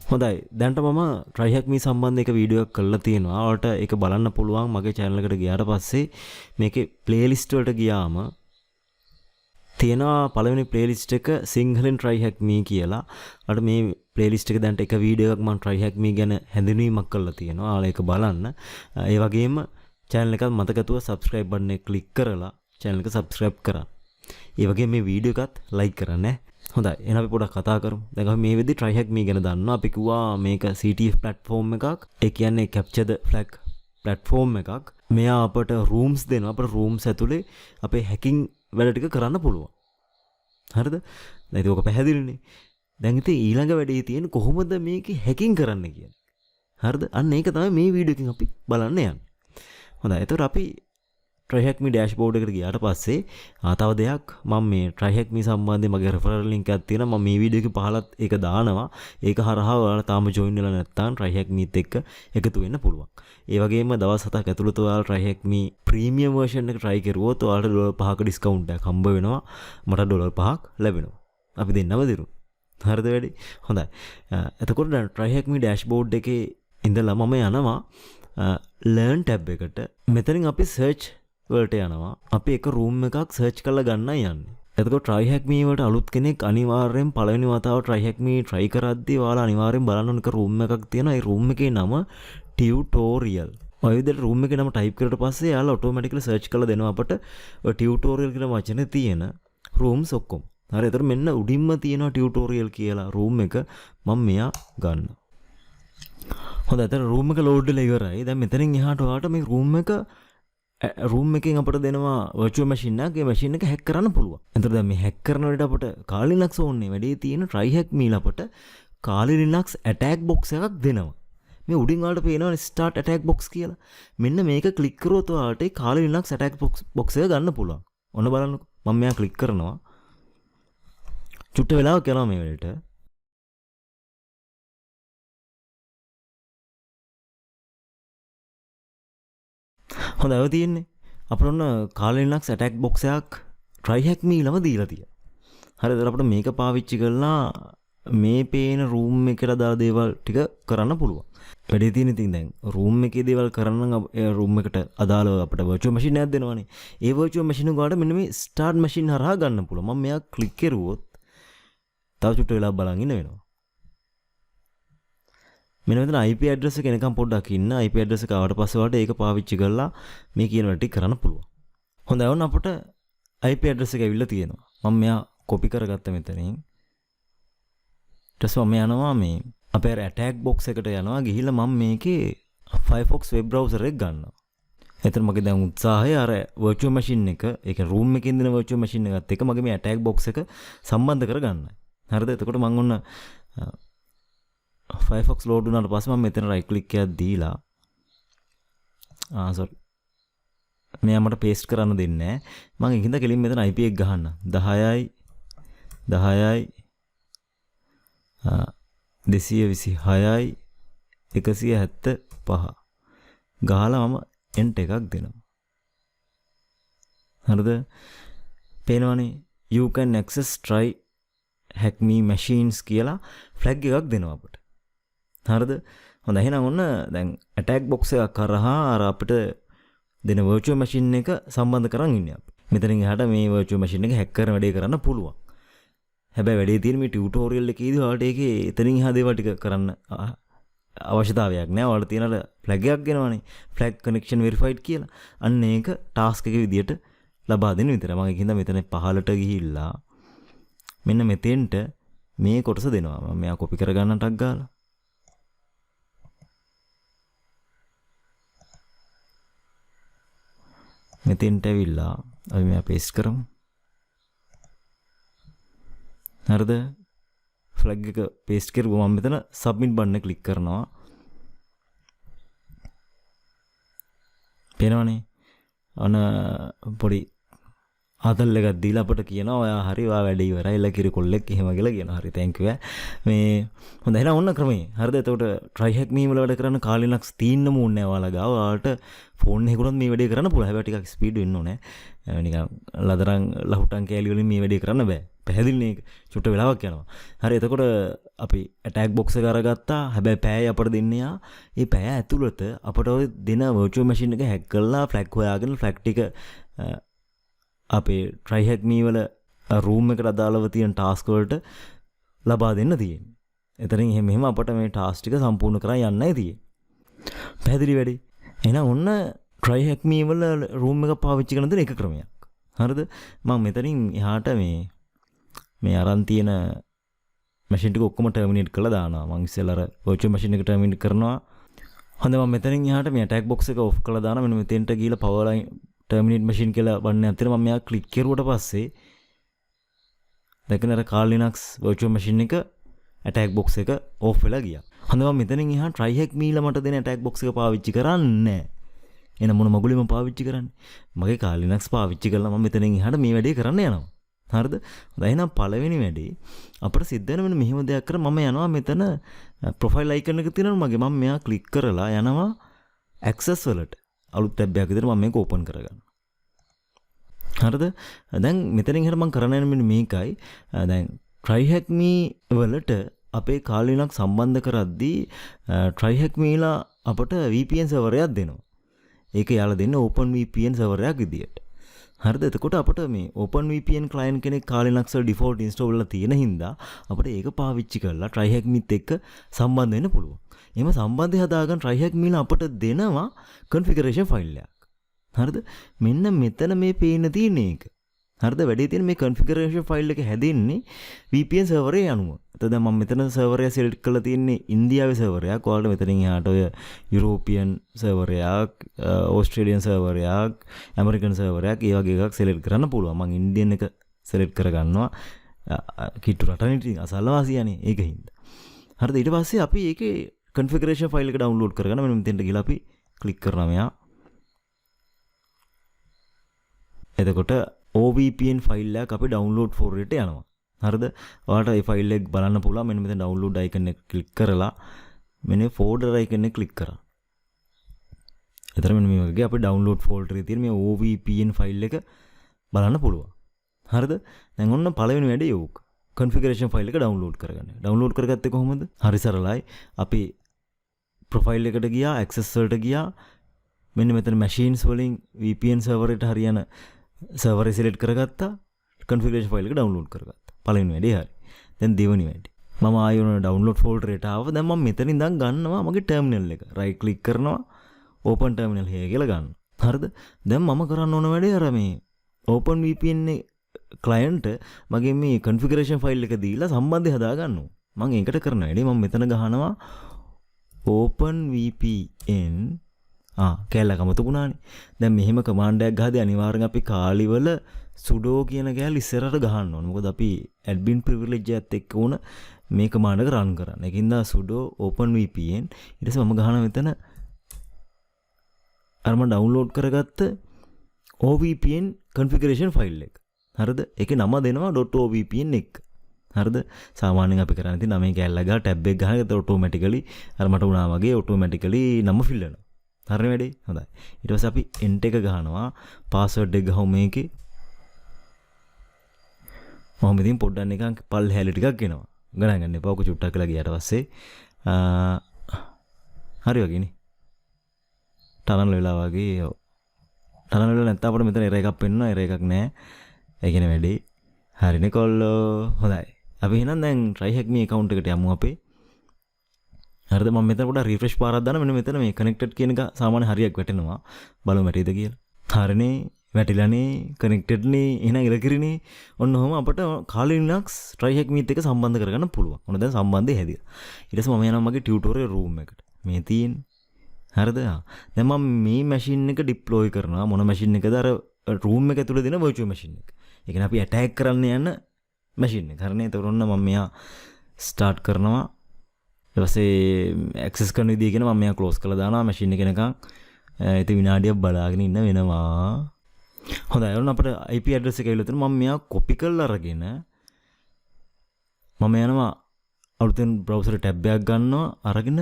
හොඳයි. දැන්ට මම Tryhacme සම්බන්ධ එක වීඩියෝ එකක් කරලා තියෙනවා. ඔයාලට ඒක බලන්න පුළුවන් මගේ channel එකට ගියාට පස්සේ මේකේ playlist වලට ගියාම තියෙනවා පළවෙනි playlist එක සිංහලෙන් Tryhacme කියලා. අර මේ playlist එක දැන්ට එක වීඩියෝ එකක් මම Tryhacme ගැන හැඳින්වීමක් කරලා තියෙනවා. ඔයාලා ඒක බලන්න. ඒ වගේම channel එකත් මතකතුව subscribe button එක click කරලා channel එක subscribe කරන්න. ඒ වගේම මේ වීඩියෝ එකත් like කරන්න. හොඳයි. එහෙනම් අපි පොඩ්ඩක් කතා කරමු. දැන් අපි මේ වෙද්දි Tryhacme ගැන දන්නවා. අපි කිව්වා මේක CTF platform එකක්. ඒ කියන්නේ capture the flag platform එකක්. මෙයා අපට rooms දෙනවා. අපට rooms ඇතුලේ අපේ hacking වැඩ ටික කරන්න පුළුවන්. හරිද? දැන් ඒක පැහැදිලිනේ. දැන් ඉතින් ඊළඟ වැඩේ තියෙන්නේ කොහොමද මේකේ hacking කරන්න කියන්නේ. හරිද? අන්න ඒක තමයි මේ වීඩියෝ එකෙන් අපි බලන්න යන්නේ. හොඳයි. එතකොට අපි Tryhacme dashboard එකට ගියාට පස්සේ තව දෙයක් මම මේ Tryhacme සම්බන්ධයෙන් මගේ referral link එකක් තියෙනවා. මම මේ වීඩියෝ එකේ පහලත් ඒක දානවා. ඒක හරහා ඔයාලා තාම join වෙලා නැත්නම් Tryhacmeත් එක්ක එකතු වෙන්න පුළුවන්. ඒ වගේම දවස් 7ක් ඇතුළත ඔයාලා Tryhacme premium version එක try කරුවොත් ඔයාලට $5ක discount එකක් හම්බ වෙනවා. මට $5ක් ලැබෙනවා. අපි දෙන්නම දිරු. හරිද වැඩි? හොඳයි. එතකොට දැන් Tryhacme dashboard එකේ ඉඳලා මම යනවා learn tab එකට. මෙතනින් අපි search වලට යනවා. අපි එක room එකක් search කරලා ගන්නයි යන්නේ. එතකොට Tryhacme වලට අලුත් කෙනෙක් අනිවාර්යෙන් පළවෙනි වතාව Tryhacme try කරද්දී ඔයාලා අනිවාර්යෙන් බලන්න ඕන එක room එකක් තියෙනවා. ඒ room එකේ නම tutorial. ඔය විදිහට room එකේ නම type කරලා පස්සේ ඔයාලා automatically search කරලා දෙනවා අපට ඔය tutorial කියන වචනේ තියෙන rooms ඔක්කොම. හරි. එතකොට මෙන්න උඩින්ම තියෙනවා tutorial කියලා room එක. මම මෙයා ගන්නවා. හොඳයි. එතන room එක load වෙලා ඉවරයි. දැන් මෙතනින් එහාට ඔයාලට මේ room එකෙන් අපට දෙනවා virtual machine එකක්. ඒ machine එක hack කරන්න පුළුවන්. එතකොට දැන් මේ hack කරන වෙලට අපට Kali Linux ඕනේ. වැඩේ තියෙන Tryhacme අපට Kali Linux Attackbox එකක් දෙනවා. මේ උඩින් ඔයාලට පේනවා start Attackbox කියලා. මෙන්න මේක click කරොත් ඔයාලට Kali Linux Attackbox එක ගන්න පුළුවන්. ඔන්න බලන්නකෝ. මම මෙයා click කරනවා. චුට්ට වෙලාවක් යනවා මේ වෙලට. හොඳයි. ඔය තියෙන්නේ අපිට ඔන්න Kali Linux Attackbox එකක් Tryhacme ළම දීලා තියෙනවා. හරිද? අපිට මේක පාවිච්චි කරලා මේ පේන room එකට දාලා දේවල් ටික කරන්න පුළුවන්. වැඩේ තියෙන ඉතින් දැන් room එකේ දේවල් කරන්න නම් room එකට අදාළව අපිට virtual machine එකක් දෙනවනේ. ඒ virtual machine එක වලට මෙන්න මේ start machine හරහා ගන්න පුළුවන්. මම මෙයා click කරුවොත් තව චුට්ට වෙලාවක් බලන් ඉන්න වෙනවා. මෙන්න මෙතන IP address එක එනකම් පොඩ්ඩක් ඉන්න. IP address එක ආවට පස්සේ වලට ඒක පාවිච්චි කරලා මේ කියන වැඩ ටික කරන්න පුළුවන්. හොඳයි. වුණ අපට IP address එක ඇවිල්ලා තියෙනවා. මම මෙයා copy කරගත්ත මෙතනින්. ඊට පස්සේ මම යනවා මේ අපේ Attackbox එකට යනවා. ගිහිල්ලා මම මේකේ Firefox web browser එක ගන්නවා. එතන මගේ දැන් උත්සාහය අර virtual machine එක, ඒ කියන්නේ room එකේ ඉඳන virtual machine එකත් එක්ක මගේ මේ Attackbox එක සම්බන්ධ කරගන්නයි. හරිද? එතකොට මම ඔන්න Firefox load වුණාට පස්සේ මම මෙතන right click එකක් දීලා sorry මෙයා මට paste කරන්න දෙන්නේ නැහැ. මම ඒකින්ද කෙලින් මෙතන IP එක ගහන්න 10යි 226යි 175 ගහලා මම enter එකක් දෙනවා. හරිද? පේනවනේ you can access Tryhacme machines කියලා flag එකක් දෙනවා අපිට. හරිද? හොඳයි. එහෙනම් ඔන්න දැන් Attackbox එකක් කරහා අර අපිට දෙන virtual machine එක සම්බන්ධ කරන් ඉන්නේ අපි. මෙතනින් එහාට මේ virtual machine එක hack කරන වැඩේ කරන්න පුළුවන්. හැබැයි වැඩේ තියෙන මේ tutorial එකේදී ඔයාලට ඒකේ එතනින් එහා දේවල් ටික කරන්න අවශ්‍යතාවයක් නැහැ. ඔයාලට තියෙන අර flag එකක් ගෙනවනේ. flag connection verified කියලා. අන්න ඒක task එක විදියට ලබා දෙන්න විතරයි. මම ඒකින්ද මෙතන පහලට ගිහිල්ලා මෙන්න මෙතෙන්ට මේ කොටස දෙනවා. මම මෙයා copy කරගන්න ටක් ගාලා. මෙතෙන්ට ඇවිල්ලා අපි මෙයා paste කරමු. හරිද? flag එක paste කරුවා මම මෙතන submit button එක click කරනවා. පේනවනේ? අන පොඩි ආතල් එකක් දීලා අපට කියනවා ඔයා හරි ඔයා වැඩ ඉවරයි එල කිරිකොල්ලෙක් එහෙම කියලා කියනවා. හරි thank you. මේ හොඳයි. එහෙනම් ඔන්න ක්‍රමේ. හරිද? එතකොට Tryhacme වල වැඩ කරන Kali Linux තියෙන්නම ඕනේ ඔයාලා ගාව. ඔයාලට ෆෝන් එකකුණත් මේ වැඩේ කරන්න පුළුවන්. හැබැයි ටිකක් ස්පීඩ් වෙන්න ඕනේ. නිකන් ලදරන් ලහුටන් කෑලි වලින් මේ වැඩේ කරන්න බෑ. පැහැදිලිනේ ඒක. චුට්ට වෙලාවක් යනවා. හරි එතකොට අපි ඇටැක් බොක්ස් එක අරගත්තා. හැබැයි පැය අපිට දෙන්නේ ඒ පැය ඇතුළත අපිට ඔය දෙන virtual machine එක හැක් කරලා ෆ්ලැග් හොයාගෙන ෆ්ලැග් ටික අපේ Tryhackme වල room එකට අදාළව තියෙන task වලට ලබා දෙන්න තියෙන්නේ. එතනින් එහෙම අපිට මේ task ටික සම්පූර්ණ කරලා යන්නයි තියෙන්නේ. පැහැදිලි වැඩි. එහෙනම් ඔන්න Tryhackme වල room එක පාවිච්චි කරන දෙන එක ක්‍රමයක්. හරිද? මම මෙතනින් එහාට මේ අරන් තියෙන මැෂින් ටික ඔක්කොම ටර්මිනේට් කරලා දානවා. මම ඉස්සෙල්ලා අර virtual machine එක ටර්මිනේට් කරනවා. හොඳ මම මෙතනින් එහාට මේ attack box එක ඔෆ් කරලා දානවා. මෙන්න මෙතෙන්ට ගිහලා power line terminate machine කියලා වන්නේ අතර මම මෙයා ක්ලික් කරුවට පස්සේ දැන් අර Kali Linux virtual machine එක attack box එක ඔෆ් වෙලා ගියා. හොඳ මම මෙතනින් එහා Tryhackme ලා මට දෙන attack box එක පාවිච්චි කරන්නේ නැහැ. එන මොන මගුලේ මම පාවිච්චි කරන්නේ? මගේ Kali Linux පාවිච්චි කරලා මම මෙතනින් එහාට මේ වැඩේ කරන්න යනවා. හරිද? හොඳයි එහෙනම් පළවෙනි වැඩේ අපිට සිද්ධ වෙන මෙහෙම දෙයක් කර මම යනවා මෙතන ප්‍රොෆයිල් අයිකන් එක තියෙනවා මගේ මම මෙයා ක්ලික් කරලා යනවා access වලට. අලුත් ටැබ් එකක් විදිහට මම මේක ඕපන් කරගන්නවා. හරිද? දැන් මෙතනින් හිට මම කරන්න යන්නේ මෙන්න මේකයි. දැන් Tryhackme වලට අපේ Kali Linux සම්බන්ධ කරද්දී Tryhackme ලා අපට VPN සර්වර් එකක් දෙනවා. ඒක යාලා දෙන්නේ Openvpn සර්වර් එකක් විදියට. හරිද? එතකොට අපිට මේ Openvpn client කෙනෙක් Kali Linux වල default install වෙලා තියෙන හින්දා අපිට ඒක පාවිච්චි කරලා Tryhackmeත් එක්ක සම්බන්ධ වෙන්න පුළුවන්. එහෙම සම්බන්ධය හදාගන්න Tryhackme ලා අපිට දෙනවා configuration file එකක්. හරිද? මෙන්න මෙතන මේ පේන තියෙන එක. හරිද? වැඩේ තියෙන මේ configuration file එක හැදෙන්නේ VPN server එක අනුව. එතකොට දැන් මම මෙතන server එක select කරලා තියෙන්නේ ඉන්දියාවේ server එකක්. ඔයාලට මෙතනින් එහාට ඔය European server එකක්, Australian server එකක්, American server එකක් ඒ වගේ එකක් select කරන්න පුළුවන්. මම Indian එක select කරගන්නවා. කිට්ටු රටනේ ඉතින් අසල්වාසියානේ ඒකින්ද. හරිද? ඊට පස්සේ අපි ඒකේ configuration file එක download කරගන්න මෙන්න මෙතෙන්ට ගිහලා අපි click කරනවා මෙයා. එතකොට OVPN ෆයිල් එකක් අපි download for එකට යනවා. හරිද? ඔයාලට මේ ෆයිල් එක බලන්න පුළුවන්. මෙන්න මෙතන download icon එක ක්ලික් කරලා මෙන්න folder icon එක ක්ලික් කරා. එතන මෙන්න මේ වගේ අපි download folder එකේ තියෙන මේ OVPN ෆයිල් එක බලන්න පුළුවන්. හරිද? දැන් ඔන්න පළවෙනි වැඩේ යෝක. configuration file එක download කරගන්න. download කරගත්තේ කොහොමද? හරි සරලයි. අපි profile එකට ගියා, access වලට ගියා. මෙන්න මෙතන machines වලින් VPN server එකට හරියන server එක select කරගත්තා. configuration file එක download කරගත්තා. පළවෙනි වැඩේ හරි. දැන් දෙවෙනි වැඩේ. මම ආයෙ ඔන්න download folder එකට ආවා. දැන් මම මෙතනින් ඉඳන් ගන්නවා මගේ terminal එක. right click කරනවා open terminal here කියලා ගන්න. හරිද? දැන් මම කරන්න ඕන වැඩේ අර මේ OpenVPN client මගේ මේ configuration file එක දීලා සම්බන්ධය හදා ගන්නවා. මම ඒකට කරන වැඩේ මම මෙතන ගහනවා OpenVPN කැලලක මතකුණානේ. දැන් මෙහෙම කමාන්ඩ් එකක් ගහදී අනිවාර්යෙන් අපි Kali වල sudo කියන කැලල ඉස්සරහට ගහන්න ඕන. මොකද අපි admin privilege එකත් එක්ක උන මේ කමාන්ඩ් එක run කරන්න. ඒකින්ද sudo openvpn ඊට පස්සේ මම ගහනවා මෙතන අර මම download කරගත්ත OVPN configuration file එක. හරිද? ඒකේ නම දෙනවා .ovpn එක. හරිද? සාමාන්‍යයෙන් අපි කරන්නේ ඉතින් නමේ කැලල ගහ ටැබ් එක ගහන ඒක automatically අර මට උනා වගේ automatically නම fill වෙනවා. හරිනේ වැඩේ? හොඳයි. ඊට පස්සේ අපි enter එක ගහනවා. password එක ගහමු මේකේ. මම ඉතින් පොඩ්ඩක් නිකන් පල් හැලි ටිකක් එනවා. ගණන් ගන්න එපා. ඔක චුට්ටක් කියලා ගියාට පස්සේ හරි වගේනේ. ටනල් වෙලා වගේ. ටනල් වෙලා නැත්නම් අපිට මෙතන error එකක් පෙන්නනවා. error එකක් නැහැ. ඒ කියන්නේ වැඩේ. හරිනේ කොල්ලෝ. හොඳයි. අපි එහෙනම් දැන් Tryhackme account එකට යමු අපේ. හරිද? මම මෙතන පොඩ්ඩක් refresh පාරක් දාන්න. මෙන්න මෙතන මේ connected කියන එක සාමාන්‍ය හරියක් වැටෙනවා. බලමු වැටේද කියලා. හරිනේ. වැටිලානේ connected නේ. එහෙනම් ඉරකිරිනේ. ඔන්න ඔහම අපිට Kali Linux Tryhackme එක සම්බන්ධ කරගන්න පුළුවන්. ඔන්න දැන් සම්බන්ධය හැදියා. ඊට පස්සේ මම යනවා මගේ tutorial room එකට. මේ තියෙන්නේ. හරිද? දැන් මම මේ machine එක deploy කරනවා. මොන machine එකද? අර room එක ඇතුලේ දෙන virtual machine එක. ඒ කියන්නේ අපි attack කරන්න යන machine එක. හරිනේ. ඒතකොට ඔන්න මම මෙයා start කරනවා. ඊට පස්සේ access කරන විදිය කියන මම මෙයා close කරලා දානවා machine එක නිකන්. ඉතින් විනාඩියක් බලාගෙන ඉන්න වෙනවා. හොඳයි. ඔන්න අපිට IP address එක ඇවිල්ලා තියෙනවා. මම මෙයා copy කරලා අරගෙන මම යනවා අලුතෙන් browser tab එකක් ගන්නවා. අරගෙන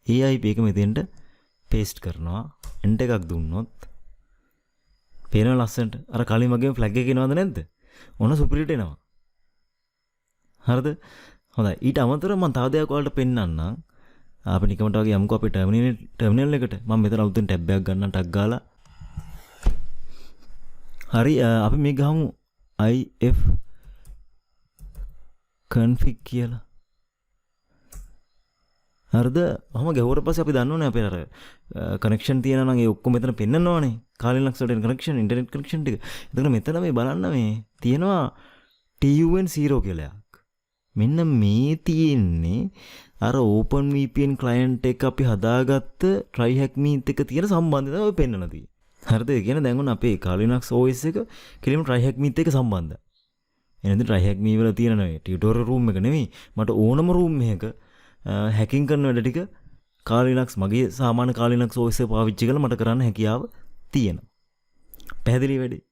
ඒ IP එක මෙතෙන්ට paste කරනවා. enter එකක් දුන්නොත් පේනවා ලස්සනට. අර කලින් වගේම flag එක එනවද නැද්ද? ඔන්න සුපිරිට එනවා. හරිද? හොඳයි. ඊට අමතරව මම තව දෙයක් ඔයාලට පෙන්නන්නම්. අපි නිකමට වගේ යමුකෝ අපේ ටර්මිනල් එකට. මම මෙතන අලුතෙන් ටැබ් එකක් ගන්නම් ටක් ගාලා. හරි අපි මේ ගහමු if config කියලා. හරිද? මම ගැහුවට පස්සේ අපි දන්නවනේ අපේ අර කනෙක්ෂන් තියෙනවා නම් ඒ ඔක්කොම මෙතන පෙන්නනවනේ. කාලිනක්ස් වලට කනෙක්ෂන් ඉන්ටර්නෙට් කනෙක්ෂන් ටික. එතකොට මෙතන මේ බලන්න මේ තියෙනවා TUN0 කියලා එකක්. මෙන්න මේ තියෙන්නේ අර OpenVPN client එක අපි හදාගත්ත Tryhackme එක තියෙන සම්බන්ධතාවය ඔය පෙන්නන තියෙන්නේ. හරිද? ඒ කියන්නේ දැන් ඔන්න අපේ කාලිනක්ස් OS එක කෙලින්ම Tryhackme එක සම්බන්ධයි. එහෙනම් Tryhackme වල තියෙන නේ ටියුටෝරියල් රූම් එක නෙමෙයි. මට ඕනම රූම් එකක හැකින් කරන වැඩ ටික කාලිනක්ස් මගේ සාමාන්‍ය කාලිනක්ස් OS එක පාවිච්චි කරලා මට කරන්න හැකියාව තියෙනවා. පැහැදිලි වැඩේ.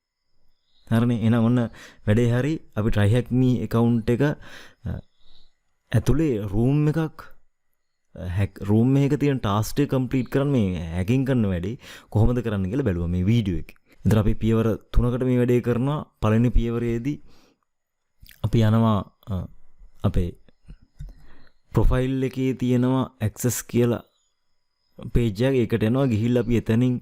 හරිනේ. එහෙනම් ඔන්න වැඩේ හරි. අපි Tryhackme account එක ඇතුලේ රූම් එකක තියෙන ටාස්ක් එක කම්ප්ලීට් කරන්න මේ හැකින් කරන වැඩේ කොහොමද කරන්න කියලා බැලුවා මේ වීඩියෝ එකේ. ඉතින් අපි පියවර 3කට මේ වැඩේ කරනවා. පළවෙනි පියවරේදී අපි යනවා අපේ ප්‍රොෆයිල් එකේ තියෙනවා access කියලා page එක. ඒකට යනවා. ගිහිල්ලා අපි එතනින්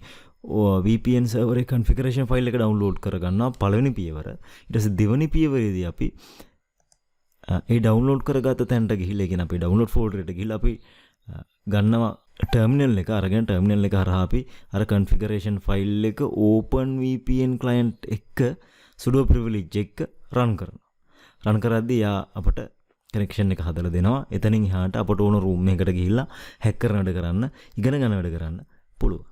VPN server එකේ configuration file එක download කරගන්නවා පළවෙනි පියවර. ඊට පස්සේ දෙවෙනි පියවරේදී අපි ඒ download කරගත්ත තැනට ගිහිල්ලා කියන අපේ download folder එකට ගිහිල්ලා අපි ගන්නවා terminal එක අරගෙන terminal එක හරහා අපි අර configuration file එක OpenVPN client එක sudo privilege එක run කරනවා. run කරද්දී යා අපට connection එක හදලා දෙනවා. එතනින් එහාට අපට ඕන room එකකට ගිහිල්ලා hack කරන වැඩ කරන්න, ඉගෙන ගන්න වැඩ කරන්න පුළුවන්.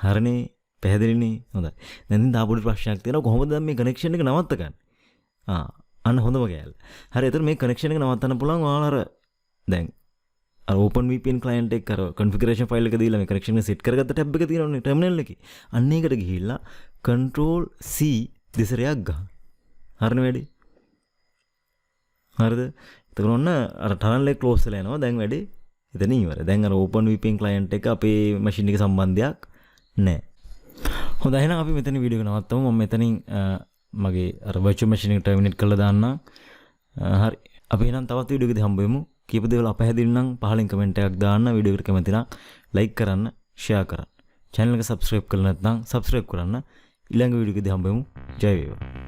හරිනේ? පැහැදිලිනේ? හොඳයි. දැන් තා පොඩි ප්‍රශ්නයක් තියෙනවා. කොහොමද මේ connection එක නවත්ත ගන්න? අන්න හොඳම කෑල්ල. හරි. එතන මේ connection එක නවත්තන්න පුළුවන්. ඔයාලා අර දැන් අර OpenVPN client එක අර configuration file එක දීලා මේ connection එක set කරගත්ත tab එක තියෙනවනේ terminal එකේ. අන්න ඒකට ගිහිල්ලා control C දෙසරයක් ගන්න. හරිනේ වැඩේ? හරිද? එතකොට ඔන්න අර tunnel එක close වෙලා යනවා. දැන් වැඩේ එතන ඉවරයි. දැන් අර OpenVPN client එක අපේ machine එක සම්බන්ධයක් නැහැ. හොඳයි. එහෙනම් අපි මෙතන වීඩියෝ එක නවත්තමු. මම මෙතනින් මගේ අර virtual machine එක terminate කරලා දාන්නම්. හරි. අපි එහෙනම් තවත් වීඩියෝ එකදී හම්බ වෙමු. කීප දේවල් අපහැදිලි නම් පහලින් කමෙන්ට් එකක් දාන්න. වීඩියෝ එකට කැමති නම් like කරන්න, share කරන්න. channel එක subscribe කරලා නැත්නම් subscribe කරන්න. ඊළඟ වීඩියෝ එකදී හම්බ වෙමු. ජය වේවා.